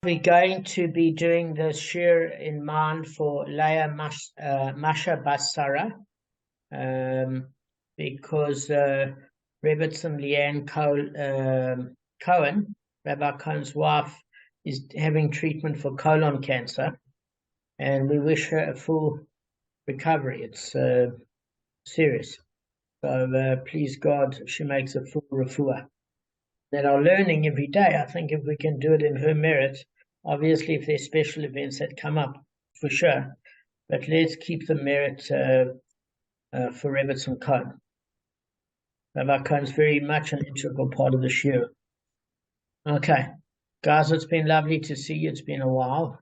We're going to be doing the shir in mind for Leah Masha Basara, because Rebbetzin Leanne Cohen, Rabbi Cohen's wife, is having treatment for colon cancer, and we wish her a full recovery. It's serious. So please God, she makes a full refuah. That are learning every day. I think if we can do it in her merit, obviously if there's special events that come up, for sure, but let's keep the merit for Rebbetzin Cohen. Rabbi Cohen's very much an integral part of the shiur. Okay, guys, it's been lovely to see you. It's been a while.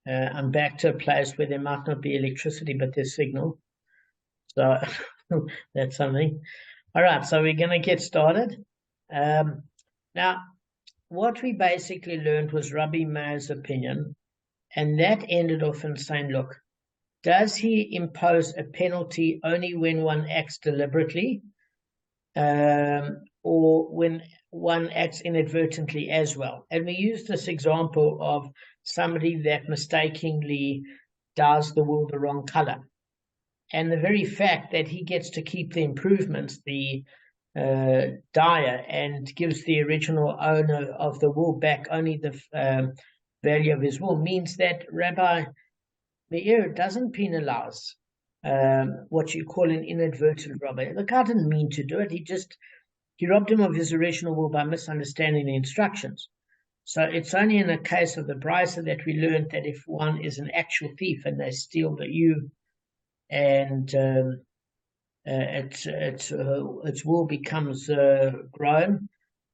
I'm back to a place where there might not be electricity, but there's signal. So that's something. All right, so we're going to get started. Now, what we basically learned was Rabbi Meir's opinion, and that ended off in saying, look, does he impose a penalty only when one acts deliberately, or when one acts inadvertently as well? And we used this example of somebody that mistakenly dyes the wool the wrong color. And the very fact that he gets to keep the improvements, the dyer, and gives the original owner of the wool back only the value of his wool, means that Rabbi Meir doesn't penalize what you call an inadvertent robber. The guy didn't mean to do it. He robbed him of his original wool by misunderstanding the instructions. So it's only in a case of the brisa that we learned that if one is an actual thief and they steal the ewe, and its wool becomes grown,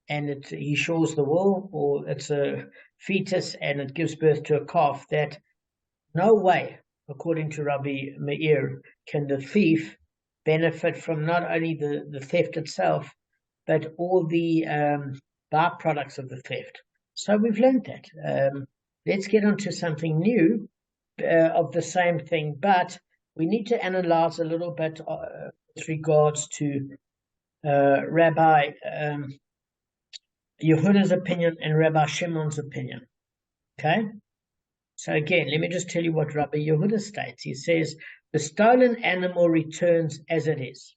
and he shores the wool, or it's a fetus and it gives birth to a calf, that no way, according to Rabbi Meir, can the thief benefit from not only the theft itself, but all the byproducts of the theft. So we've learned that. Let's get on to something new of the same thing, but we need to analyze a little bit with regards to Rabbi Yehuda's opinion and Rabbi Shimon's opinion. Okay? So again, let me just tell you what Rabbi Yehuda states. He says, the stolen animal returns as it is.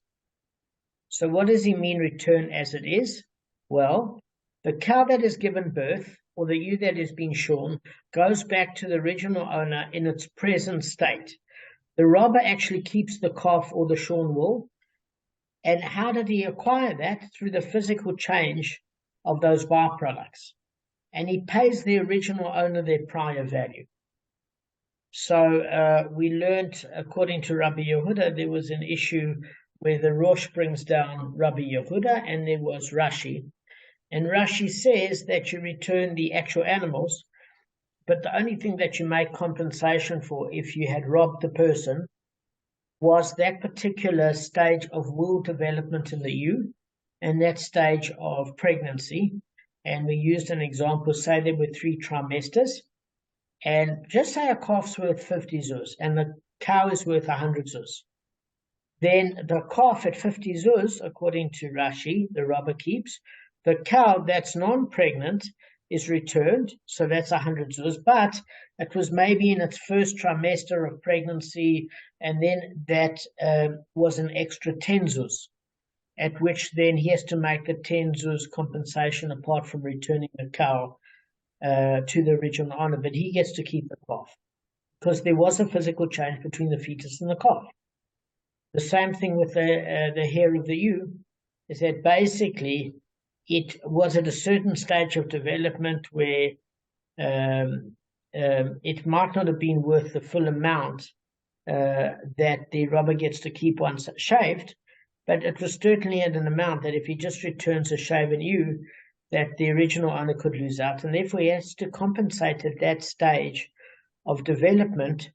So what does he mean, return as it is? Well, the cow that has given birth, or the ewe that has been shorn, goes back to the original owner in its present state. The robber actually keeps the calf or the shorn wool. And how did he acquire that? Through the physical change of those byproducts. And he pays the original owner their prior value. So we learned, according to Rabbi Yehuda, there was an issue where the Rosh brings down Rabbi Yehuda, and there was Rashi. And Rashi says that you return the actual animals, but the only thing that you make compensation for if you had robbed the person was that particular stage of wool development in the ewe and that stage of pregnancy. And we used an example, say there were 3 trimesters, and just say a calf's worth 50 zuz and the cow is worth 100 zuz. Then the calf at 50 zuz, according to Rashi, the robber keeps. The cow that's non-pregnant is returned, so that's 100 zuz, but it was maybe in its first trimester of pregnancy, and then that was an extra 10 zuz, at which then he has to make a 10 zuz compensation apart from returning the cow to the original owner, but he gets to keep the calf because there was a physical change between the fetus and the calf. The same thing with the hair of the ewe, is that basically it was at a certain stage of development where it might not have been worth the full amount that the robber gets to keep once shaved, but it was certainly at an amount that if he just returns a shaven ewe, that the original owner could lose out, and therefore he has to compensate at that stage of development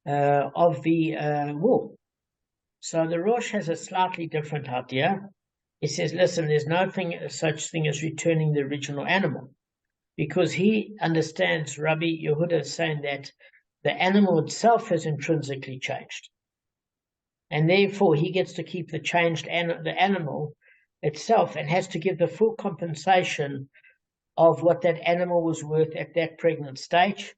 of the wool. So the Rosh has a slightly different idea. He says, listen, there's no such thing as returning the original animal, because he understands Rabbi Yehuda saying that the animal itself has intrinsically changed. And therefore he gets to keep the changed the animal itself and has to give the full compensation of what that animal was worth at that pregnant stage,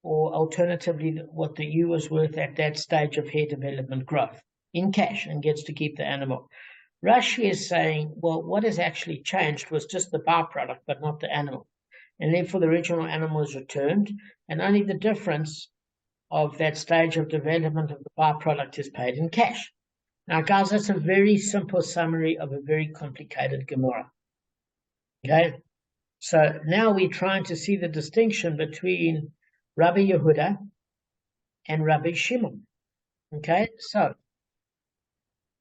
or alternatively, what the ewe was worth at that stage of hair development growth in cash, and gets to keep the animal. Rashi is saying, well, what has actually changed was just the byproduct, but not the animal. And therefore, the original animal is returned, and only the difference of that stage of development of the byproduct is paid in cash. Now, guys, that's a very simple summary of a very complicated Gemara. Okay? So now we're trying to see the distinction between Rabbi Yehuda and Rabbi Shimon. Okay? So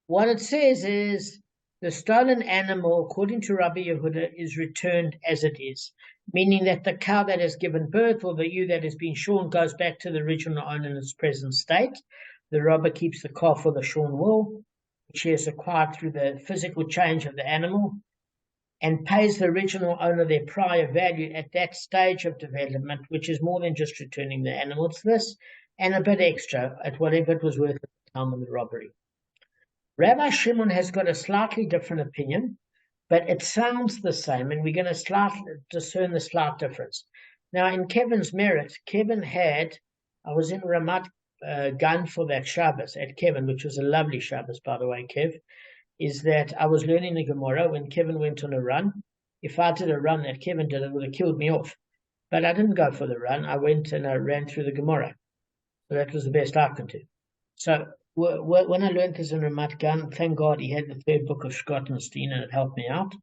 what it says is the stolen animal, according to Rabbi Yehuda, is returned as it is, meaning that the cow that has given birth or the ewe that has been shorn goes back to the original owner in its present state. The robber keeps the calf or the shorn wool, which he has acquired through the physical change of the animal, and pays the original owner their prior value at that stage of development, which is more than just returning the animal. It's this and a bit extra at whatever it was worth at the time of the robbery. Rabbi Shimon has got a slightly different opinion, but it sounds the same, and we're going to discern the slight difference. Now, in Kevin's merit, Kevin I was in Ramat Gan for that Shabbos at Kevin, which was a lovely Shabbos, by the way, Kev, is that I was learning the Gemara when Kevin went on a run. If I did a run that Kevin did, it would have killed me off. But I didn't go for the run. I went and I ran through the Gemara. So that was the best I could do. So when I learned this in Ramat Gan, thank God he had the third book of Schottenstein, and it helped me out.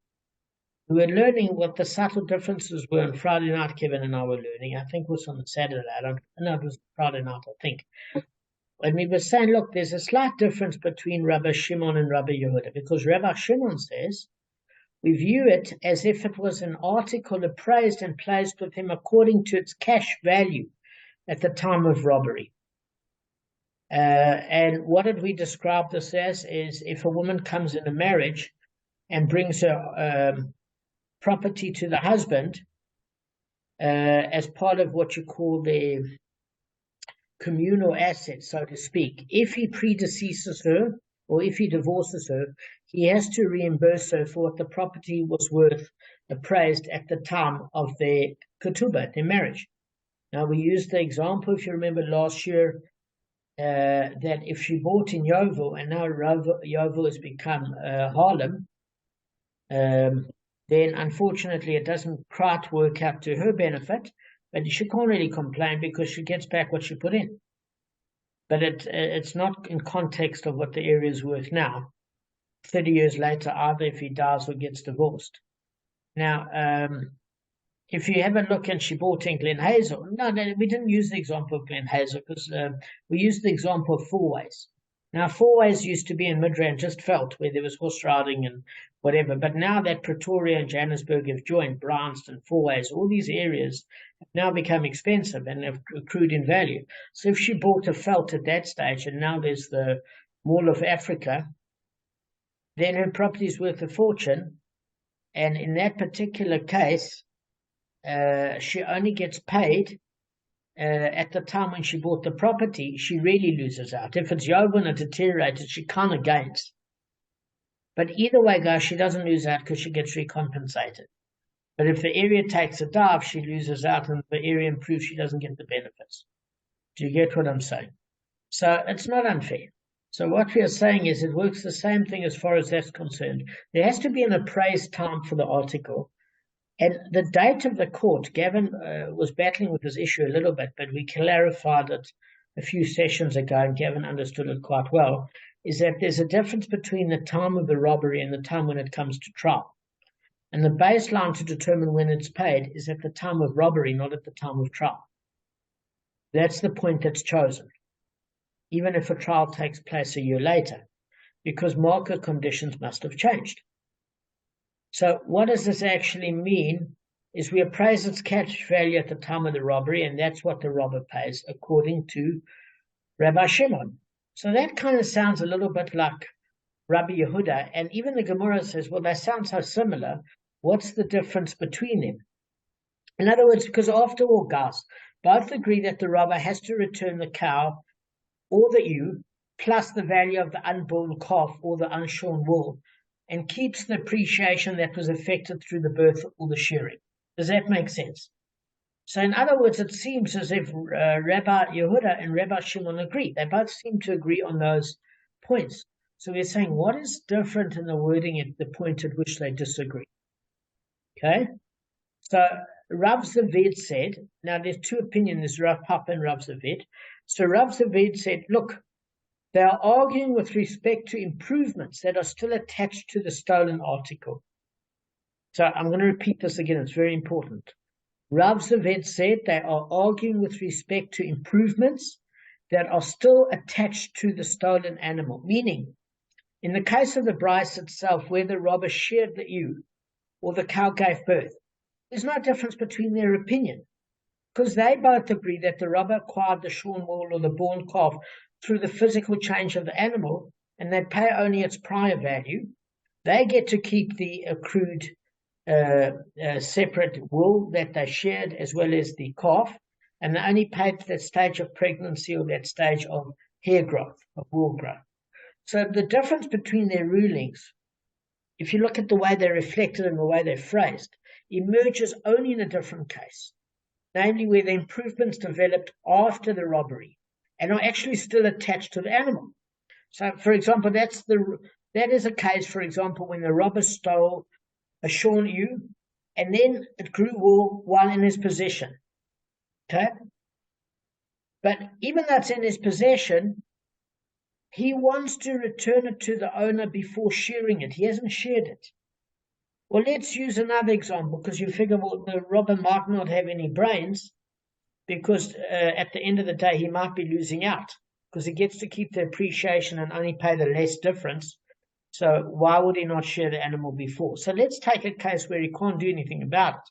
We were learning what the subtle differences were on Friday night. Kevin and I were learning. I think it was on the Saturday. It was Friday night, I think. And we were saying, look, there's a slight difference between Rabbi Shimon and Rabbi Yehuda, because Rabbi Shimon says we view it as if it was an article appraised and placed with him according to its cash value at the time of robbery. And what did we describe this as? Is if a woman comes in a marriage and brings her property to the husband as part of what you call the communal assets, so to speak. If he predeceases her or if he divorces her, he has to reimburse her for what the property was worth appraised at the time of their ketubah, their marriage. Now, we used the example, if you remember last year, that if she bought in Yovel and now Yovel has become Harlem, then unfortunately it doesn't quite work out to her benefit, but she can't really complain because she gets back what she put in. But it's not in context of what the area is worth now. 30 years later, either if he dies or gets divorced. Now, if you have a look, and she bought in Glen Hazel. No, we didn't use the example of Glen Hazel because we used the example of Four Ways. Now, Four Ways used to be in Midrand, just felt, where there was horse riding and whatever. But now that Pretoria and Johannesburg have joined, Bryanston, Four Ways, all these areas have now become expensive and have accrued in value. So if she bought a felt at that stage, and now there's the Mall of Africa, then her property is worth a fortune. And in that particular case, she only gets paid at the time when she bought the property. She really loses out. If it's Yovel and deteriorated, she kind of gains. But either way, guys, she doesn't lose out because she gets recompensated. But if the area takes a dive, she loses out, and if the area improves, she doesn't get the benefits. Do you get what I'm saying? So it's not unfair. So what we are saying is it works the same thing as far as that's concerned. There has to be an appraised time for the article. And the date of the court, Gavin was battling with this issue a little bit, but we clarified it a few sessions ago, and Gavin understood it quite well, is that there's a difference between the time of the robbery and the time when it comes to trial. And the baseline to determine when it's paid is at the time of robbery, not at the time of trial. That's the point that's chosen, even if a trial takes place a year later, because market conditions must have changed. So what does this actually mean is we appraise its cash value at the time of the robbery, and that's what the robber pays, according to Rabbi Shimon. So that kind of sounds a little bit like Rabbi Yehuda, and even the Gemara says, well, they sound so similar. What's the difference between them? In other words, because after all, guys, both agree that the robber has to return the cow or the ewe, plus the value of the unborn calf or the unshorn wool, and keeps the appreciation that was affected through the birth or the shearing. Does that make sense? So in other words, it seems as if Rabbi Yehuda and Rabbi Shimon agree. They both seem to agree on those points. So we're saying what is different in the wording at the point at which they disagree. Okay? So Rav Zaved said, now there's two opinions, there's Rav Papa and Rav Zaved. So Rav Zaved said, look, they are arguing with respect to improvements that are still attached to the stolen article. So I'm going to repeat this again, it's very important. Rav Zaved said they are arguing with respect to improvements that are still attached to the stolen animal, meaning in the case of the bryce itself, where the robber sheared the ewe or the cow gave birth, there's no difference between their opinion, because they both agree that the robber acquired the shorn wool or the born calf through the physical change of the animal, and they pay only its prior value. They get to keep the accrued separate wool that they shared, as well as the calf, and they only paid that stage of pregnancy or that stage of hair growth, of wool growth. So the difference between their rulings, if you look at the way they're reflected and the way they're phrased, emerges only in a different case, namely where the improvements developed after the robbery and are actually still attached to the animal. So, for example, that is a case, for example, when the robber stole a shorn ewe, and then it grew wool while in his possession. Okay? But even though it's in his possession, he wants to return it to the owner before shearing it. He hasn't sheared it. Well, let's use another example, because you figure, well, the robber might not have any brains, because at the end of the day, he might be losing out, because he gets to keep the appreciation and only pay the less difference. So why would he not shear the animal before? So let's take a case where he can't do anything about it.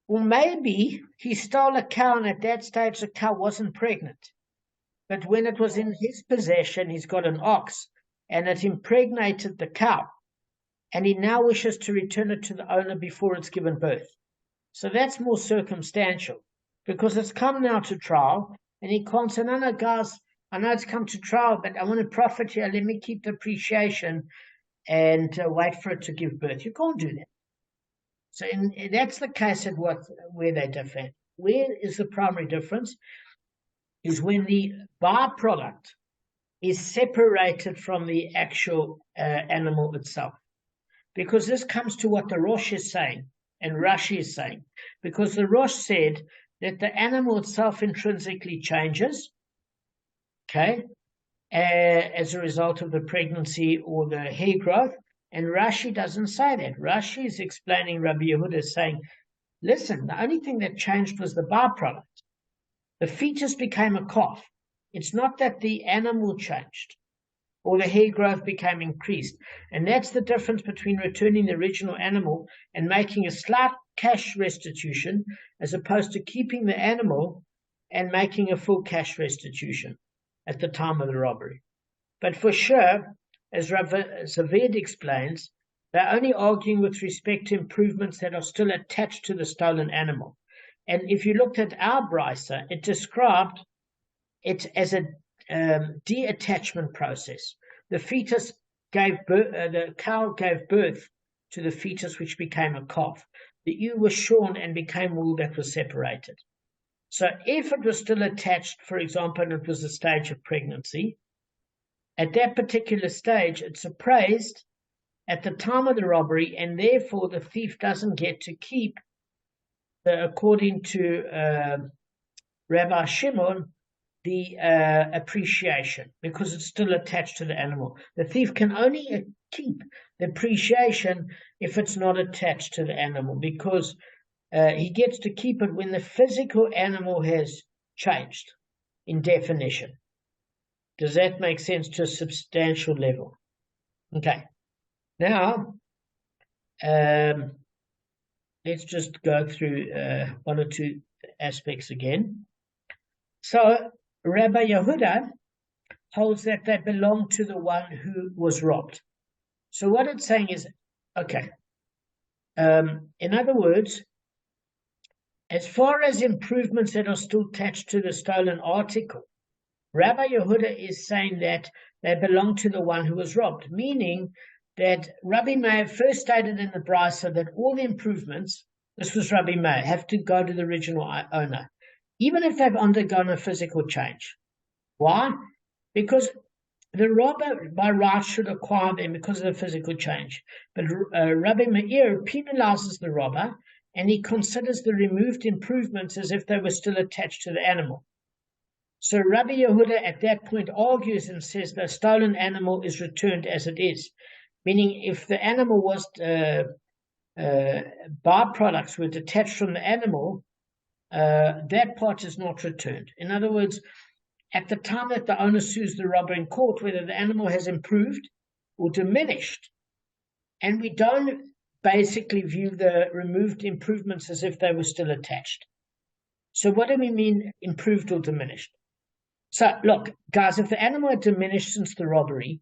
Well, maybe he stole a cow, and at that stage the cow wasn't pregnant. But when it was in his possession, he's got an ox, and it impregnated the cow, and he now wishes to return it to the owner before it's given birth. So that's more circumstantial, because it's come now to trial, and he can't say, no, guys, I know it's come to trial, but I want to profit here. Let me keep the appreciation and wait for it to give birth. You can't do that. So that's the case at where they differ. Where is the primary difference? Is when the byproduct is separated from the actual animal itself. Because this comes to what the Rosh is saying and Rashi is saying. Because the Rosh said that the animal itself intrinsically changes, okay, as a result of the pregnancy or the hair growth, and Rashi doesn't say that. Rashi is explaining, Rabbi Yehuda is saying, listen, the only thing that changed was the byproduct. The fetus became a calf. It's not that the animal changed or the hair growth became increased. And that's the difference between returning the original animal and making a slight cash restitution, as opposed to keeping the animal and making a full cash restitution at the time of the robbery. But for sure, as Rav Zaved explains, they're only arguing with respect to improvements that are still attached to the stolen animal. And if you looked at our brisa, it described it as a deattachment process. The fetus gave birth, the cow gave birth to the fetus, which became a calf. The ewe was shorn and became wool that was separated. So if it was still attached, for example, and it was a stage of pregnancy, at that particular stage, it's appraised at the time of the robbery, and therefore the thief doesn't get to keep, according to Rabbi Shimon, the appreciation, because it's still attached to the animal. The thief can only keep the appreciation if it's not attached to the animal, because he gets to keep it when the physical animal has changed in definition. Does that make sense to a substantial level? Okay. Now, let's just go through one or two aspects again. So, Rabbi Yehuda holds that they belong to the one who was robbed. So what it's saying is, okay, in other words, as far as improvements that are still attached to the stolen article, Rabbi Yehuda is saying that they belong to the one who was robbed, meaning that Rabbi Meir first stated in the brisa that all the improvements this was Rabbi Meir, have to go to the original owner, even if they've undergone a physical change. Why? Because the robber by right should acquire them because of the physical change. But Rabbi Meir penalizes the robber, and he considers the removed improvements as if they were still attached to the animal. So Rabbi Yehuda at that point argues and says the stolen animal is returned as it is, meaning if the animal was byproducts were detached from the animal, that part is not returned. In other words, at the time that the owner sues the robber in court, whether the animal has improved or diminished, and we don't basically view the removed improvements as if they were still attached. So what do we mean improved or diminished? So look, guys, if the animal had diminished since the robbery,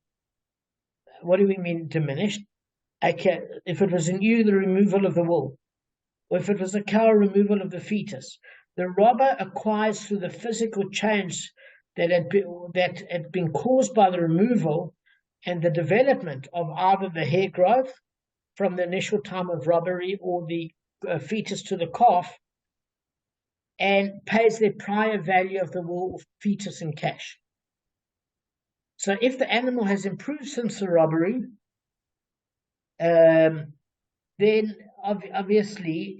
what do we mean diminished? Okay, if it was an ewe, the removal of the wool, or if it was a cow, removal of the fetus. The robber acquires through the physical change that had been caused by the removal and the development of either the hair growth from the initial time of robbery or the fetus to the calf, and pays their prior value of the wool, fetus, in cash. So if the animal has improved since the robbery, then obviously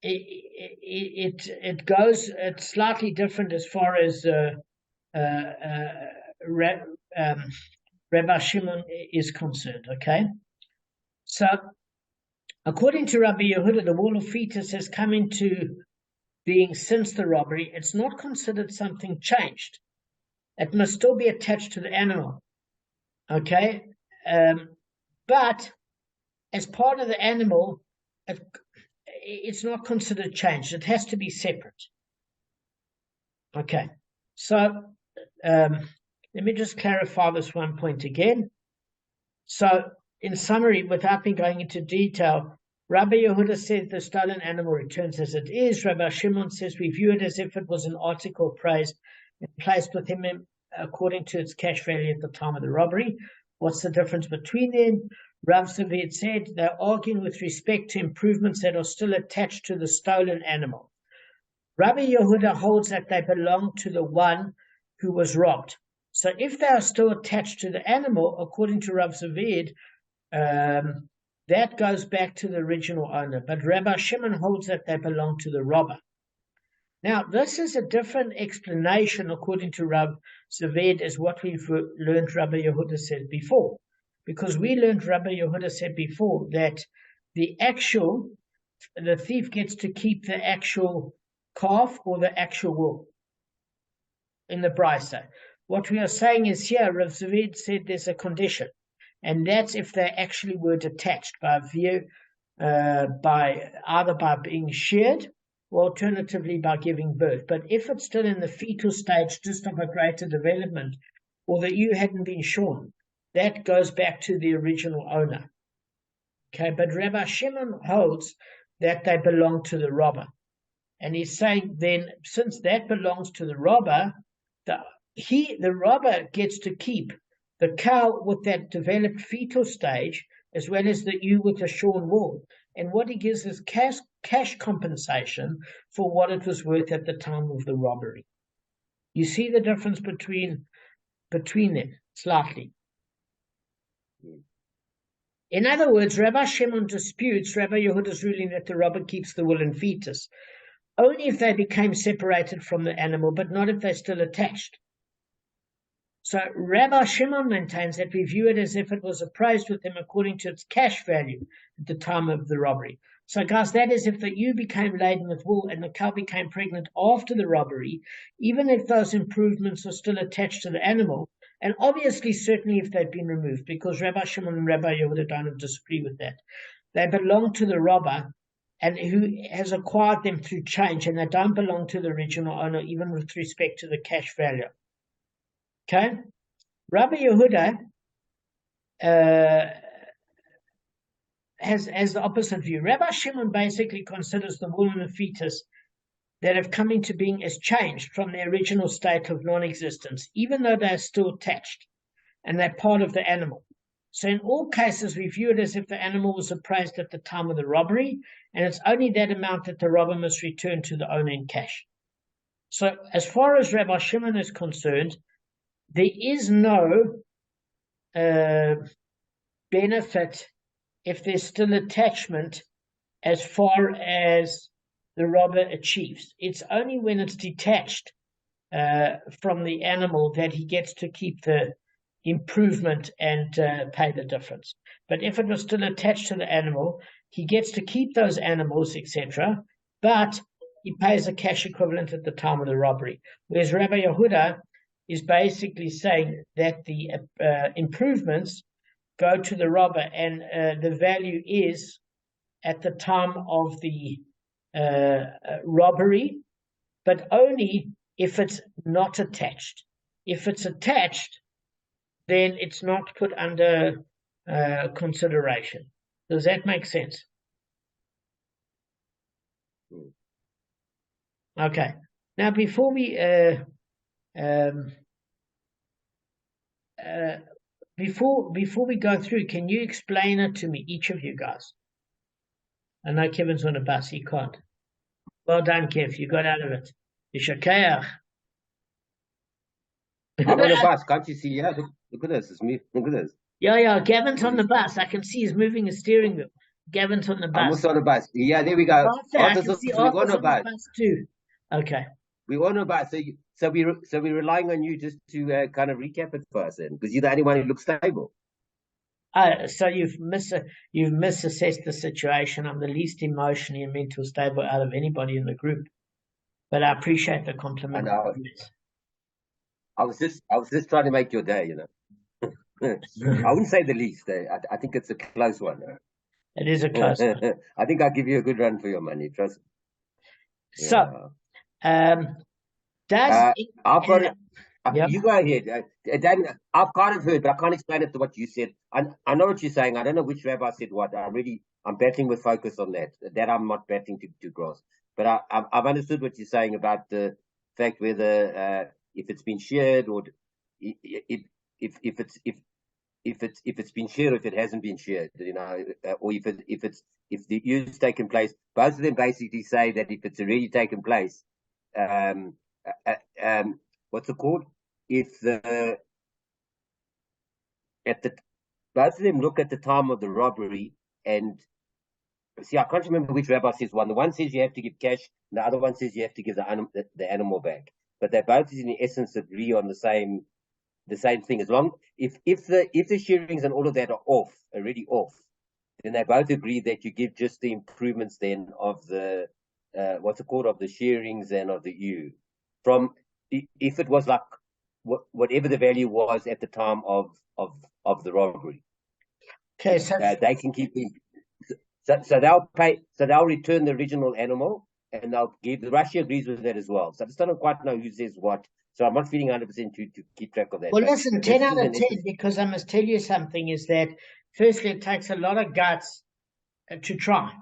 it goes. It's slightly different as far as Rabbi Shimon is concerned. Okay, so according to Rabbi Yehuda, the wool of fetus has come into being since the robbery. It's not considered something changed. It must still be attached to the animal. Okay, but as part of the animal, it's not considered changed. It has to be separate. Okay, so let me just clarify this one point again. So in summary, without me going into detail, Rabbi Yehuda said the stolen animal returns as it is. Rabbi Shimon says we view it as if it was an article praised and placed with him according to its cash value at the time of the robbery. What's the difference between them? Rav Zavid said they're arguing with respect to improvements that are still attached to the stolen animal. Rabbi Yehuda holds that they belong to the one who was robbed. So if they are still attached to the animal, according to Rav Zavid, that goes back to the original owner. But Rabbi Shimon holds that they belong to the robber. Now, this is a different explanation, according to Rav Zavid, as what we've learned Rabbi Yehuda said before. Because we learned Rabbi Yehuda said before that the thief gets to keep the actual calf or the actual wool in the brisa. What we are saying is here, Rav Zavid said there's a condition, and that's if they actually were detached by either by being sheared or alternatively by giving birth. But if it's still in the fetal stage, just of a greater development, or that you hadn't been shorn, that goes back to the original owner. Okay, but Rabbi Shimon holds that they belong to the robber. And he's saying then, since that belongs to the robber, the robber gets to keep the cow with that developed fetal stage, as well as the ewe with the shorn wool. And what he gives is cash compensation for what it was worth at the time of the robbery. You see the difference between them slightly. In other words, Rabbi Shimon disputes Rabbi Yehuda's ruling that the robber keeps the wool and fetus, only if they became separated from the animal, but not if they're still attached. So Rabbi Shimon maintains that we view it as if it was appraised with him according to its cash value at the time of the robbery. So guys, that is if the ewe became laden with wool and the cow became pregnant after the robbery, even if those improvements are still attached to the animal, and obviously certainly if they've been removed, because Rabbi Shimon and Rabbi Yehuda don't disagree with that. They belong to the robber and who has acquired them through change, and they don't belong to the original owner, even with respect to the cash value. Okay? Rabbi Yehuda has the opposite view. Rabbi Shimon basically considers the wool and the fetus that have come into being as changed from their original state of non-existence, even though they're still attached and they're part of the animal. So in all cases, we view it as if the animal was appraised at the time of the robbery, and it's only that amount that the robber must return to the owner in cash. So as far as Rabbi Shimon is concerned, there is no benefit if there's still attachment as far as the robber achieves. It's only when it's detached from the animal that he gets to keep the improvement and pay the difference. But if it was still attached to the animal, he gets to keep those animals, etc., but he pays a cash equivalent at the time of the robbery. Whereas Rabbi Yehuda is basically saying that the improvements go to the robber, and the value is at the time of the robbery, but only if it's not attached. If it's attached, then it's not put under consideration. Does that make sense? Okay. Now, before we before we go through, can you explain it to me, each of you guys? I know Kevin's on a bus; he can't. Well done, Kev. You got out of it. Yishakayach. I'm on a bus. Can't you see? Yeah, look at this. It's me. Look at this. Yeah. Gavin's on the bus. I can see he's moving his steering wheel. Gavin's on the bus. I'm also on a bus. Yeah, there we go. I can see Arthur's on the bus too. Okay. We're on a bus. So we're relying on you just to kind of recap it for us, then, because you're the only one who looks stable. So you've misassessed the situation. I'm the least emotionally and mentally stable out of anybody in the group, but I appreciate the compliment. I was just trying to make your day, you know. I wouldn't say the least. I think it's a close one. It is a close one. I think I'll give you a good run for your money. Trust me. So, you go ahead. Dan, I've kind of heard, but I can't explain it to what you said. I know what you're saying. I don't know which rabbi said what. I'm battling with focus on that. That I'm not battling to grasp. But I've understood what you're saying about the fact whether if it's been shared or if it's been shared or if it hasn't been shared, you know, or if the use taken place. Both of them basically say that if it's already taken place, what's it called? Both of them look at the time of the robbery, and see, I can't remember which rabbi says one. The one says you have to give cash, and the other one says you have to give the animal back. But they both, in essence, agree on the same thing. As long if the shearings and all of that are already off, then they both agree that you give just the improvements then of the what's it called, of the shearings and of the ewe. From if it was like whatever the value was at the time of the robbery. Okay, so they can keep it. So they'll pay. So they'll return the original animal, and they'll give. The Russia agrees with that as well. So I just don't quite know who says what. So I'm not feeling 100% to keep track of that. Well, listen, 10 out of 10, because I must tell you something, is that firstly, it takes a lot of guts to try.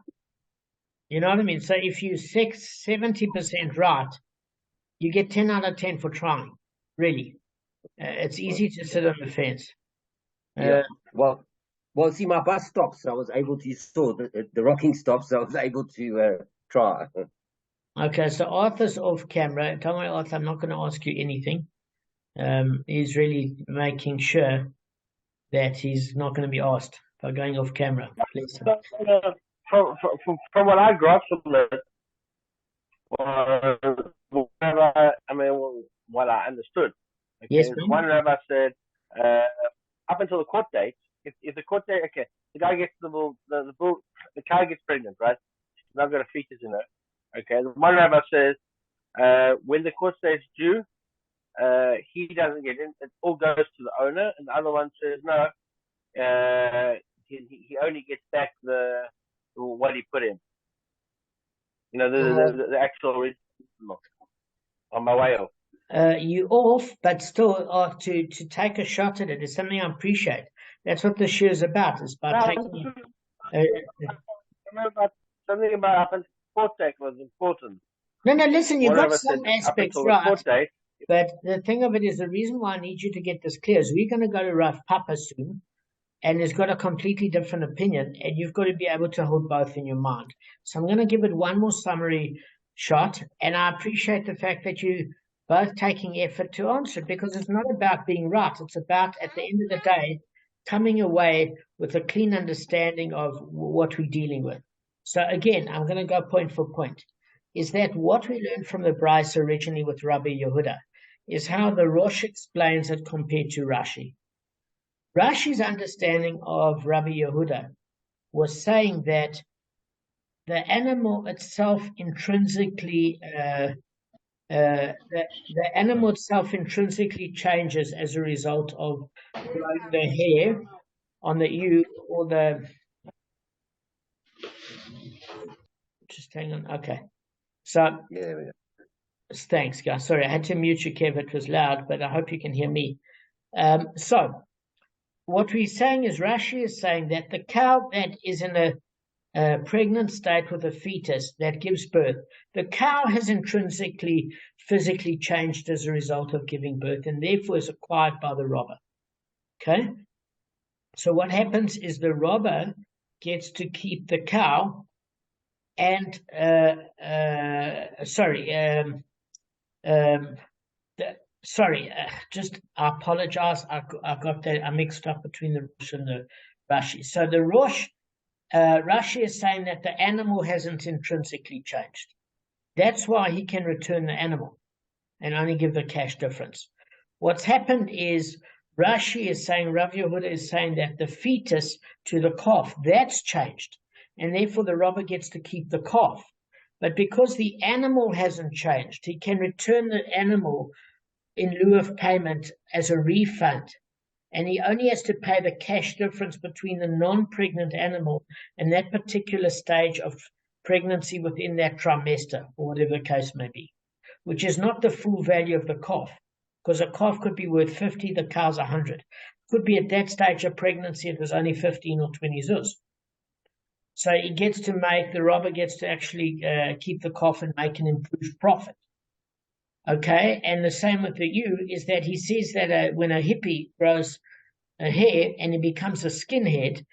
You know what I mean? So if you 70% right, you get 10 out of 10 for trying. Really. It's easy to sit on the fence. Yeah. Well, see, my bus stops, so I was able to saw the rocking stops, so I was able to try. Okay, so Arthur's off camera. Don't worry, Arthur, I'm not going to ask you anything. He's really making sure that he's not going to be asked by going off camera. Please. From what I grasped from it, what I understood. Okay, yes, one rabbi said, up until the court date, if the court date, okay, the guy gets the bull, the cow gets pregnant, right? She's not got a fetus in her. Okay, one rabbi says, when the court date's due, he doesn't get in. It all goes to the owner, and the other one says no. He only gets back what he put in. You know, the actual original. On my way off. You off, but still to take a shot at it is something I appreciate. That's what the show is about. It's about taking. Something about up until court date was important. No, listen, you got some aspects right. But the thing of it is, the reason why I need you to get this clear is we're going to go to Rav Papa soon, and has got a completely different opinion, and you've got to be able to hold both in your mind. So I'm going to give it one more summary shot, and I appreciate the fact that you both taking effort to answer it, because it's not about being right. It's about, at the end of the day, coming away with a clean understanding of what we're dealing with. So again, I'm going to go point for point. Is that what we learned from the Bryce originally with Rabbi Yehuda, is how the Rosh explains it compared to Rashi. Rashi's understanding of Rabbi Yehuda was saying that the animal itself intrinsically the animal itself intrinsically changes as a result of growing the hair on the ewe or the. Just hang on. Okay. So Yeah. thanks, guys. Sorry, I had to mute you, Kev. It was loud, but I hope you can hear me. So what we're saying is Rashi is saying that the cow that is in a pregnant state with a fetus that gives birth, the cow has intrinsically, physically changed as a result of giving birth, and therefore is acquired by the robber. Okay? So what happens is the robber gets to keep the cow, and just I apologize. I got that. I mixed up between the Rosh and the Rashi. So the Rosh, Rashi is saying that the animal hasn't intrinsically changed. That's why he can return the animal and only give the cash difference. What's happened is Rashi is saying, Rav Yehuda is saying that the fetus to the calf, that's changed. And therefore the robber gets to keep the calf. But because the animal hasn't changed, he can return the animal in lieu of payment as a refund. And he only has to pay the cash difference between the non-pregnant animal and that particular stage of pregnancy within that trimester, or whatever the case may be, which is not the full value of the calf, because a calf could be worth 50, the cow's 100. Could be at that stage of pregnancy it was only 15 or 20 zuz. So he gets to make, the robber gets to actually keep the calf and make an improved profit. Okay, and the same with the ewe is that he says that when a hippie grows a hair and he becomes a skinhead,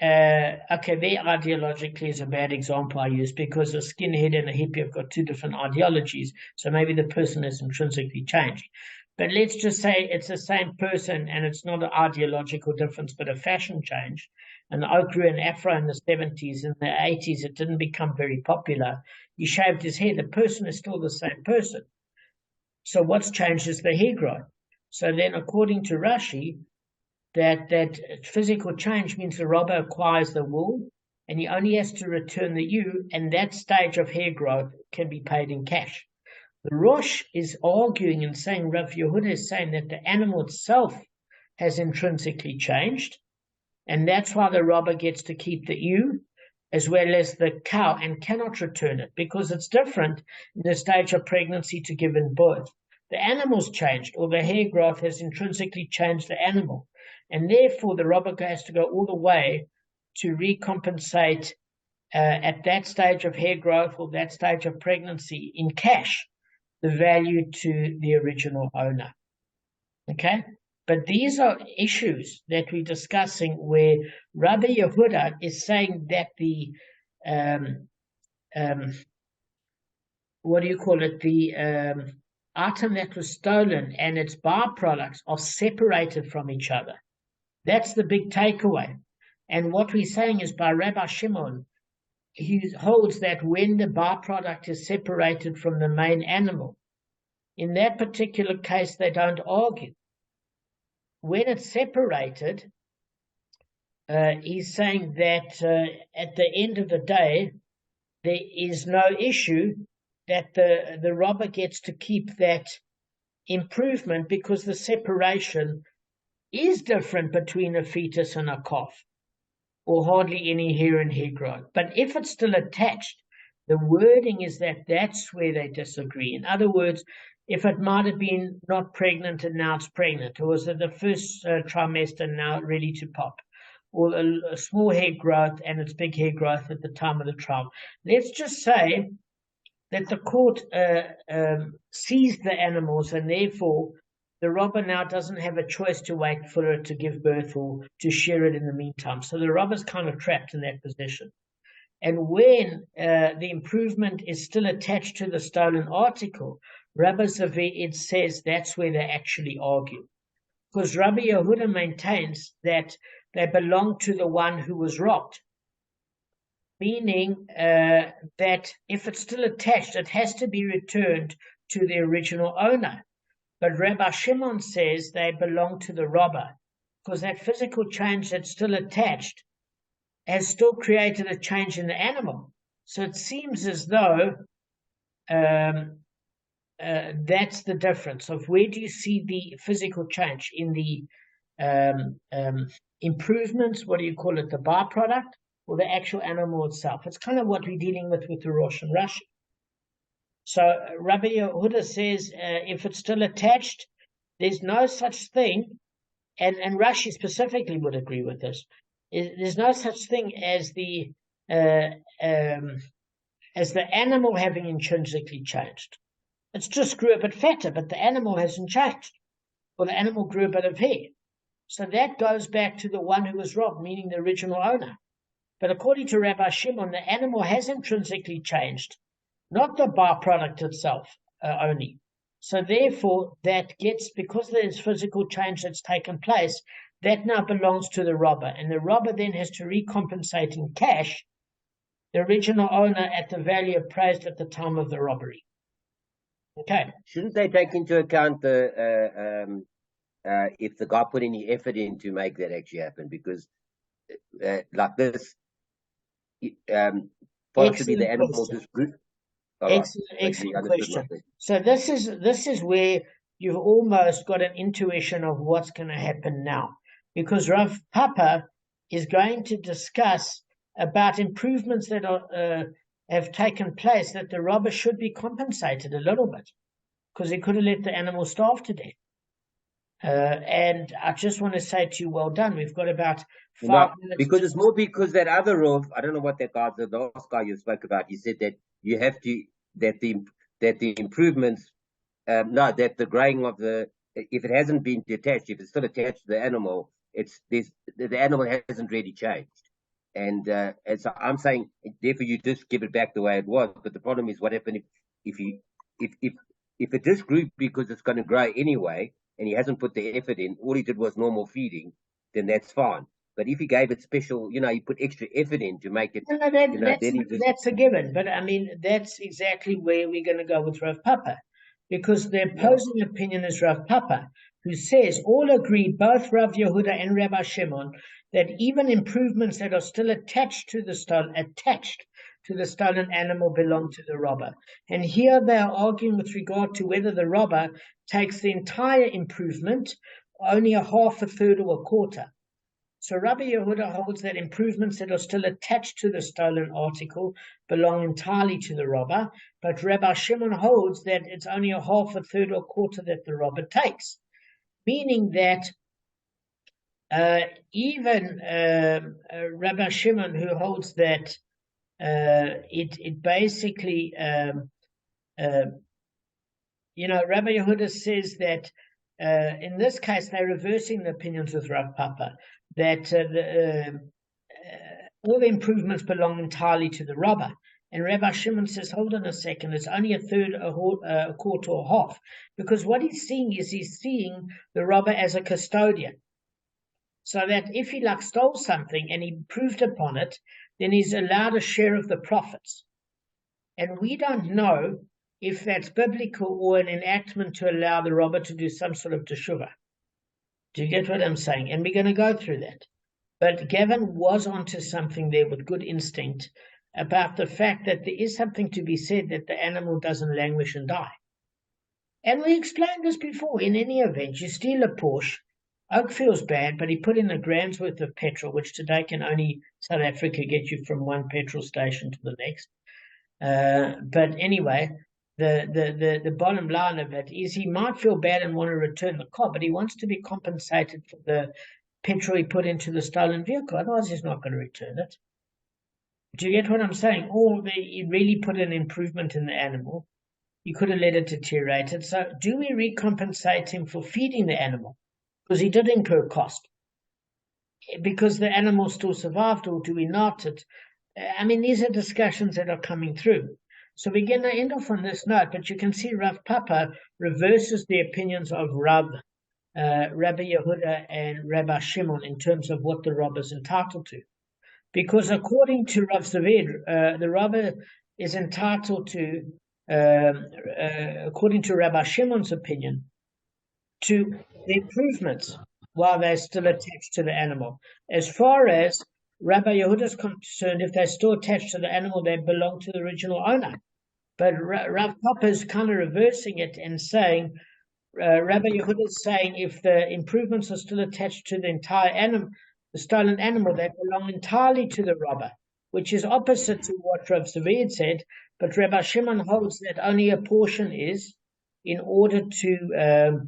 okay, there ideologically is a bad example I use, because a skinhead and a hippie have got two different ideologies, so maybe the person has intrinsically changed. But let's just say it's the same person and it's not an ideological difference but a fashion change. And the oak grew an afro in the 70s. In the 80s, it didn't become very popular. He shaved his hair. The person is still the same person. So what's changed is the hair growth. So then, according to Rashi, that physical change means the robber acquires the wool and he only has to return the ewe, and that stage of hair growth can be paid in cash. The Rosh is arguing and saying, Rav Yehuda is saying that the animal itself has intrinsically changed, and that's why the robber gets to keep the ewe as well as the cow and cannot return it, because it's different in the stage of pregnancy to giving birth. The animal's changed, or the hair growth has intrinsically changed the animal, and therefore the robber has to go all the way to recompensate at that stage of hair growth or that stage of pregnancy in cash the value to the original owner. Okay? But these are issues that we're discussing where Rabbi Yehuda is saying that the item that was stolen and its byproducts are separated from each other. That's the big takeaway. And what we're saying is by Rabbi Shimon, he holds that when the byproduct is separated from the main animal, in that particular case, they don't argue. When it's separated, he's saying that at the end of the day, there is no issue that the robber gets to keep that improvement, because the separation is different between a fetus and a calf, or hardly any hair and hair growth. But if it's still attached, the wording is that that's where they disagree. In other words, if it might have been not pregnant and now it's pregnant, or was it the first trimester and now ready to pop, or a small hair growth and it's big hair growth at the time of the trial. Let's just say that the court seized the animals and therefore the robber now doesn't have a choice to wait for it to give birth or to share it in the meantime. So the robber's kind of trapped in that position. And when the improvement is still attached to the stolen article, Rabbi Zavir says that's where they actually argue. Because Rabbi Yehuda maintains that they belong to the one who was robbed, meaning that if it's still attached, it has to be returned to the original owner. But Rabbi Shimon says they belong to the robber, because that physical change that's still attached has still created a change in the animal. So it seems as though that's the difference of where do you see the physical change in the improvements, what do you call it, the byproduct, or the actual animal itself? It's kind of what we're dealing with the Rosh and Rashi. So Rabbi Yehuda says if it's still attached, there's no such thing, and Rashi specifically would agree with this. There's no such thing as the animal having intrinsically changed. It's just grew a bit fatter, but the animal hasn't changed, or the animal grew a bit of hair. So that goes back to the one who was robbed, meaning the original owner. But according to Rabbi Shimon, the animal has intrinsically changed, not the byproduct itself only. So therefore, that gets, because there's physical change that's taken place, that now belongs to the robber. And the robber then has to recompensate in cash the original owner at the value appraised at the time of the robbery. Okay. Shouldn't they take into account the if the guy put any effort in to make that actually happen? Because like this, possibly the animal just grew. Excellent question. So this is where you've almost got an intuition of what's going to happen now, because Rav Papa is going to discuss about improvements that have taken place, that the robber should be compensated a little bit, because he could have let the animal starve to death. And I just want to say to you, well done. We've got about 5 minutes. Because it's more because that other Rav, I don't know what that guy, the last guy you spoke about, he said that you have to, that the improvements, that the graying of the, if it hasn't been detached, if it's still attached to the animal, the animal hasn't really changed. And so I'm saying, therefore, you just give it back the way it was. But the problem is, what happened if it just grew because it's going to grow anyway, and he hasn't put the effort in, all he did was normal feeding, then that's fine. But if he gave it special, he put extra effort in to make it. That's a given. But I mean, that's exactly where we're going to go with Rav Papa, because the opposing opinion is Rav Papa, who says all agree, both Rav Yehuda and Rabbi Shimon, that even improvements that are still attached to the stolen animal belong to the robber. And here they are arguing with regard to whether the robber takes the entire improvement, only a half, a third, or a quarter. So Rabbi Yehuda holds that improvements that are still attached to the stolen article belong entirely to the robber, but Rabbi Shimon holds that it's only a half, a third, or a quarter that the robber takes, meaning that even Rabbi Shimon, who holds that it basically, Rabbi Yehuda says that in this case they're reversing the opinions with Rav Papa, that all the improvements belong entirely to the robber. And Rabbi Shimon says, hold on a second, it's only a third, a quarter, or half, because what he's seeing is he's seeing the robber as a custodian. So that if he stole something and he improved upon it, then he's allowed a share of the profits. And we don't know if that's biblical or an enactment to allow the robber to do some sort of teshuvah. Do you get what I'm saying? And we're going to go through that. But Gavin was onto something there with good instinct about the fact that there is something to be said that the animal doesn't languish and die. And we explained this before. In any event, you steal a Porsche, Oak feels bad, but he put in a grand's worth of petrol, which today can only South Africa get you from one petrol station to the next. But anyway, the bottom line of it is he might feel bad and want to return the car, but he wants to be compensated for the petrol he put into the stolen vehicle. Otherwise, he's not going to return it. Do you get what I'm saying? Or he really put an improvement in the animal. He could have let it deteriorate. So do we recompensate him for feeding the animal? Because he did incur cost. Because the animal still survived, or do we not? I mean, these are discussions that are coming through. So we're going to end off on this note, but you can see Rav Papa reverses the opinions of Rabbi Yehuda and Rabbi Shimon in terms of what the robber is entitled to. Because according to Rav Zaved, the robber is entitled to, according to Rabbi Shimon's opinion, to the improvements while they're still attached to the animal. As far as Rabbi Yehuda is concerned, if they're still attached to the animal, they belong to the original owner. But Rav Papa is kind of reversing it and saying, Rabbi Yehuda is saying, if the improvements are still attached to the entire animal, the stolen animal, they belong entirely to the robber, which is opposite to what Rav Zaved said. But Rabbi Shimon holds that only a portion is, in order to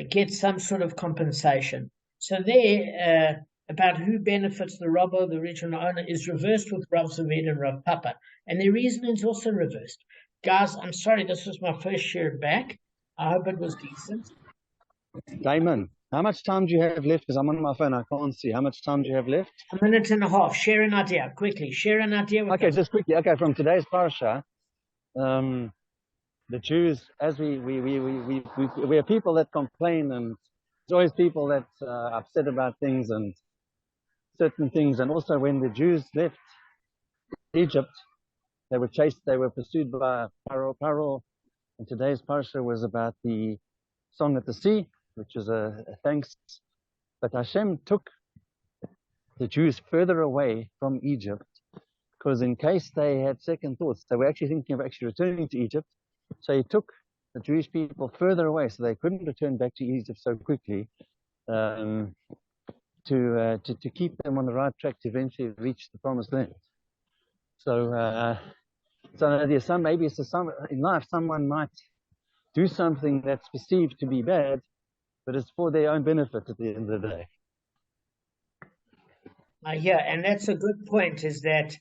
get some sort of compensation. So there, about who benefits the robber, the original owner, is reversed with Rav Zaved and Rav Papa. And the reasoning is also reversed. Guys, I'm sorry, this was my first share back. I hope it was decent. Damon, how much time do you have left? Because I'm on my phone, I can't see. How much time do you have left? A minute and a half. Share an idea, quickly. Share an idea. Okay, just quickly. Okay, from today's parasha, the Jews, as we are people that complain, and there's always people that are upset about things and certain things. And also when the Jews left Egypt, they were chased, they were pursued by Paro. And today's parasha was about the song at the sea, which is a thanks. But Hashem took the Jews further away from Egypt, because in case they had second thoughts, they were actually thinking of actually returning to Egypt. So he took the Jewish people further away, so they couldn't return back to Egypt so quickly, to keep them on the right track to eventually reach the promised land. So there's some, maybe it's some in life, someone might do something that's perceived to be bad, but it's for their own benefit at the end of the day. Yeah, and that's a good point, is that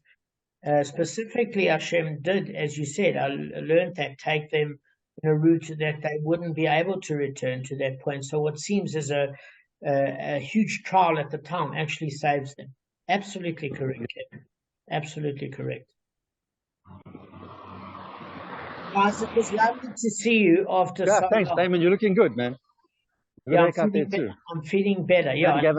specifically Hashem did, as you said, I learned that, take them in a route that they wouldn't be able to return to that point. So what seems as a huge trial at the time actually saves them. Absolutely correct, Kevin. Absolutely correct. Guys, it was lovely to see you after. Yeah, thanks, Damon. You're looking good, man. Yeah, I'm feeling better. Yeah.